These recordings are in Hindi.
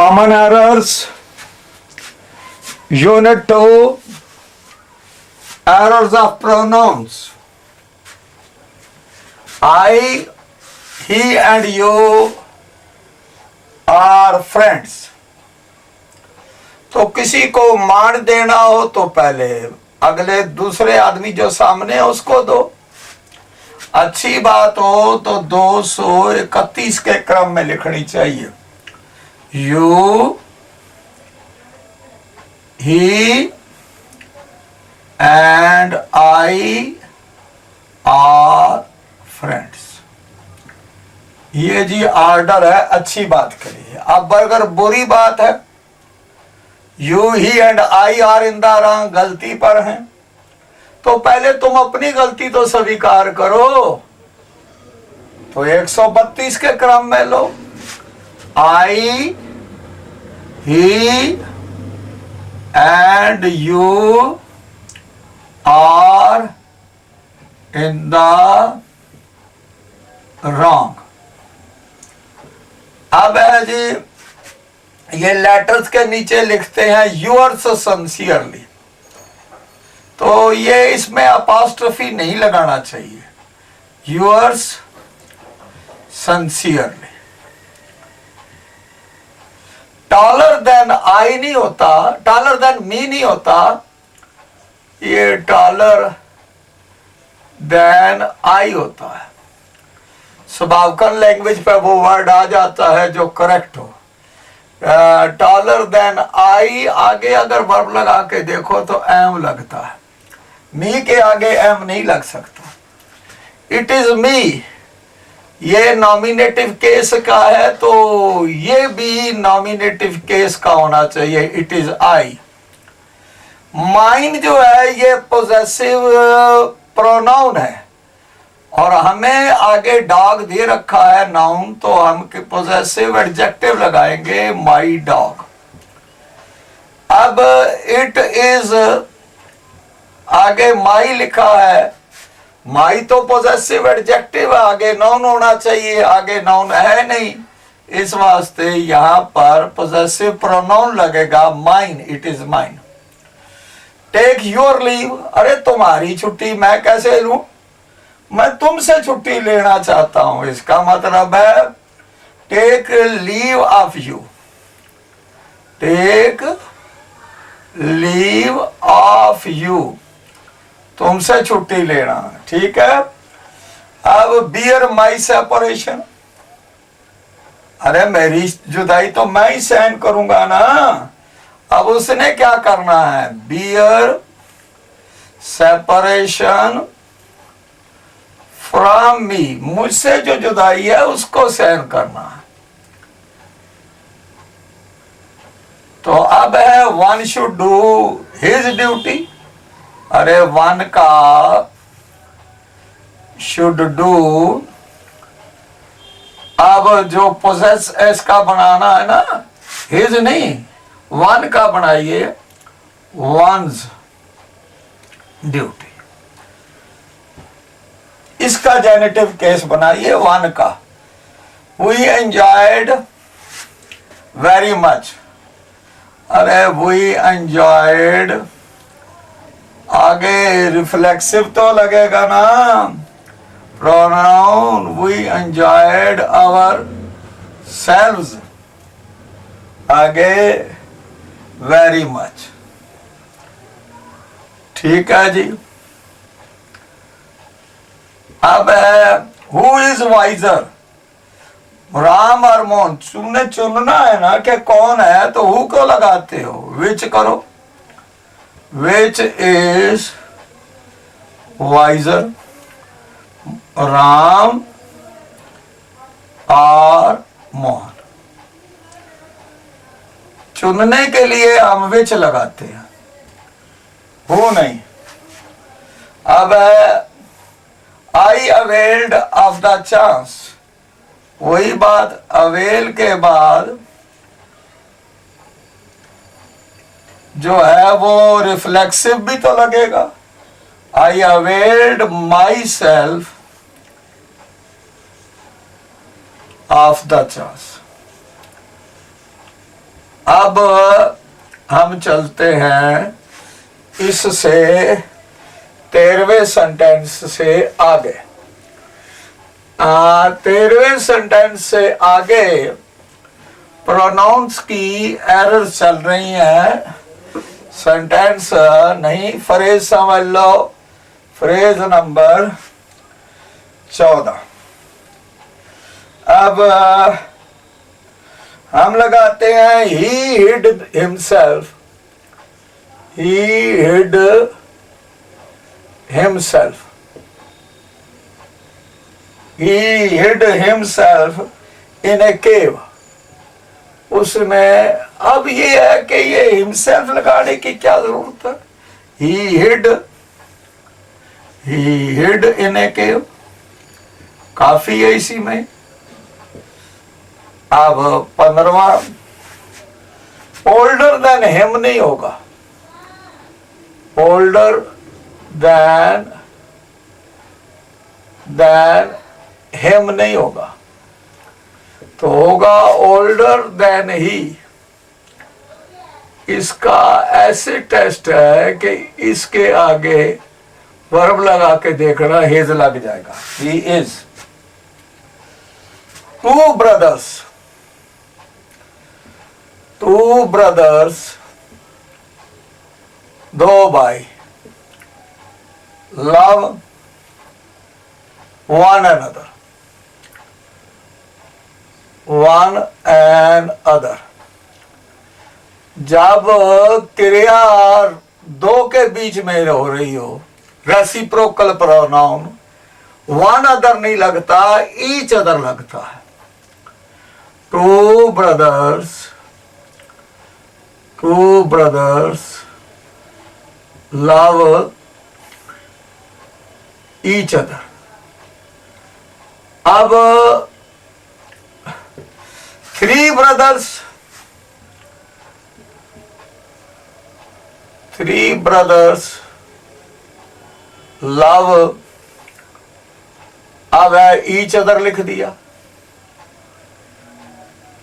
Common errors. Unit 2. Errors of pronouns. I, he and you are friends. तो किसी को मान देना हो तो पहले अगले दूसरे आदमी जो सामने है उसको दो। अच्छी बात हो तो 231 के क्रम में लिखनी चाहिए। You, he and I are friends। ये जी ऑर्डर है अच्छी बात के लिए। अब अगर बुरी बात है, you he and I are in the wrong, गलती पर हैं, तो पहले तुम अपनी गलती तो स्वीकार करो। तो 132 के क्रम में लो। I, he and you are in the wrong. अब है जी, ये लेटर्स के नीचे लिखते हैं यूअर्स सिंसियरली, तो ये इसमें अपोस्ट्रोफी नहीं लगाना चाहिए। Yours sincerely. Taller than I नहीं होता, टॉलर देन मी नहीं होता, ये टॉलर देन आई होता है। स्वभावकन लैंग्वेज पे वो वर्ड आ जाता है जो करेक्ट हो। टॉलर देन आई आगे अगर वर्ब लगा के देखो तो एम लगता है, मी के आगे एम नहीं लग सकता। इट इज मी, ये नॉमिनेटिव केस का है तो ये भी नॉमिनेटिव केस का होना चाहिए। It is I. माइन जो है ये पोजेसिव प्रोनाउन है और हमें आगे डॉग दे रखा है नाउन, तो हम पोजेसिव एडजेक्टिव लगाएंगे माई डॉग। अब इट इज आगे माई लिखा है, माई तो पोजेसिव एडजेक्टिव है, आगे नाउन होना चाहिए, आगे नाउन है नहीं, इस वास्ते यहां पर पोजेसिव प्रोनाउन लगेगा mine. It is mine. Take your leave, अरे तुम्हारी छुट्टी मैं कैसे लूं, मैं तुमसे छुट्टी लेना चाहता हूं। इसका मतलब है take leave of you, take leave of you, तुमसे छुट्टी लेना। ठीक है। अब बियर माई सेपरेशन, अरे मेरी जुदाई तो मैं ही सहन करूंगा ना। अब उसने क्या करना है, बियर सेपरेशन फ्रॉम मी, मुझसे जो जुदाई है उसको सहन करना है। तो अब है one should do his duty, अरे वन का शुड डू, अब जो पोजेस एस का बनाना है ना, हिज नहीं वन का बनाइए, वंस ड्यूटी। इसका जेनेटिव केस बनाइए वन का। वी एंजॉयड वेरी मच, अरे वी एंजॉयड, आगे रिफ्लेक्सिव तो लगेगा ना, pronoun we enjoyed ourselves, आगे वेरी मच। ठीक है जी। अब है हु इज वाइजर, राम और मोहन, तुमने चुनना है ना कि कौन है, तो हु को लगाते हो, विच करो, विच इज वाइजर, राम और मोहन। चुनने के लिए हम विच लगाते हैं, हु नहीं। अब है आई अवेल्ड ऑफ द चांस, वही बात, अवेल के बाद जो है वो रिफ्लेक्सिव भी तो लगेगा। I availed my self of the chance. अब हम चलते हैं इससे 13वें सेंटेंस से आगे। 13वें सेंटेंस से आगे प्रोनाउंस की एरर चल रही है। सेंटेंस नहीं, फ्रेज समझ लो। Phrase number 14। अब हम लगाते हैं he hid himself, he hid himself, he hid himself in a cave। उसने, अब ये है कि ये himself लगाने की क्या जरूरत है? he hid in a cave काफी है इसी में। अब 15वां, ओल्डर देन हिम नहीं होगा, ओल्डर देन हिम नहीं होगा, तो होगा ओल्डर देन ही। इसका ऐसे टेस्ट है कि इसके आगे वर्ब लगा के देखना, हिज लग जाएगा। He is. 2 brothers, 2 brothers, 2 भाई, love one another, one another। जब क्रिया 2 के बीच में हो रही हो, रेसिप्रोकल प्रोनाउन, वन अदर नहीं लगता, ईच अदर लगता है। 2 brothers, 2 brothers love each other। अब 3 brothers, 3 brothers love, अब ईच अदर लिख दिया,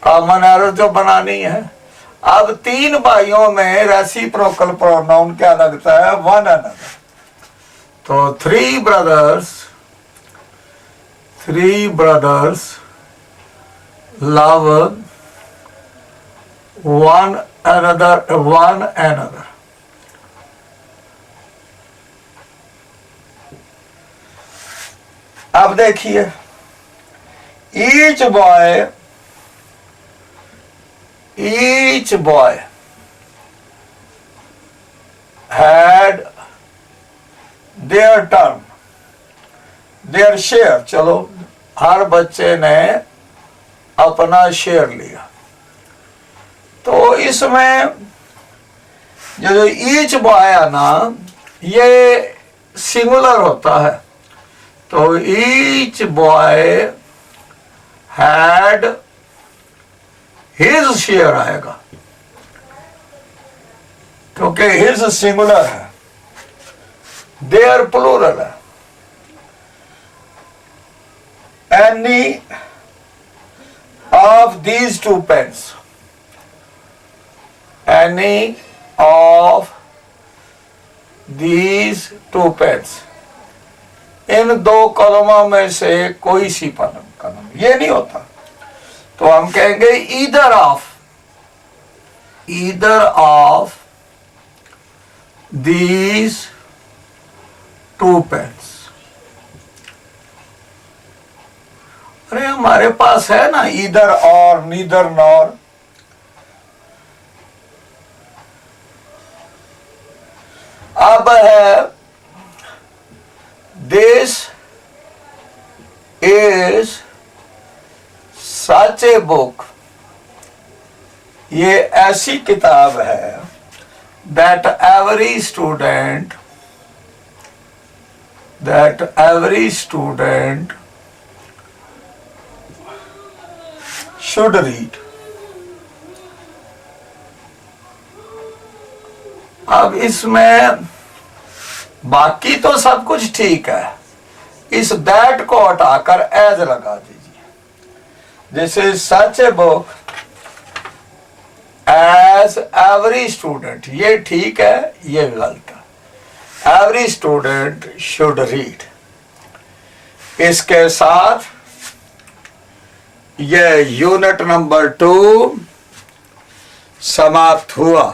कॉमन एरर जो बनानी है। अब 3 भाइयों में रेसिप्रोकल प्रोनाउन क्या लगता है? One another. तो 3 brothers, 3 brothers love one another, one another। अब देखिए, each boy had their turn, their share। चलो, हर बच्चे ने अपना शेयर लिया। तो इसमें जो ईच बॉय है ना, ये सिंगुलर होता है। तो each boy had his share आएगा, क्योंकि हिज सिंगुलर है, देयर प्लूरल है। Any of these 2 pens, any of these 2 pens, इन 2 कलमों में से कोई सी कलम, ये नहीं होता। तो हम कहेंगे ईदर ऑफ दीज 2 pens। अरे हमारे पास है ना ईदर और, नीदर नॉर। अब है this is such a book, ये ऐसी किताब है that every student should read। अब इसमें बाकी तो सब कुछ ठीक है, इस दैट को हटाकर एज लगा दीजिए। This is such a book as every student, ये ठीक है ये गलत है। Every student should read. इसके साथ ये यूनिट नंबर 2 समाप्त हुआ।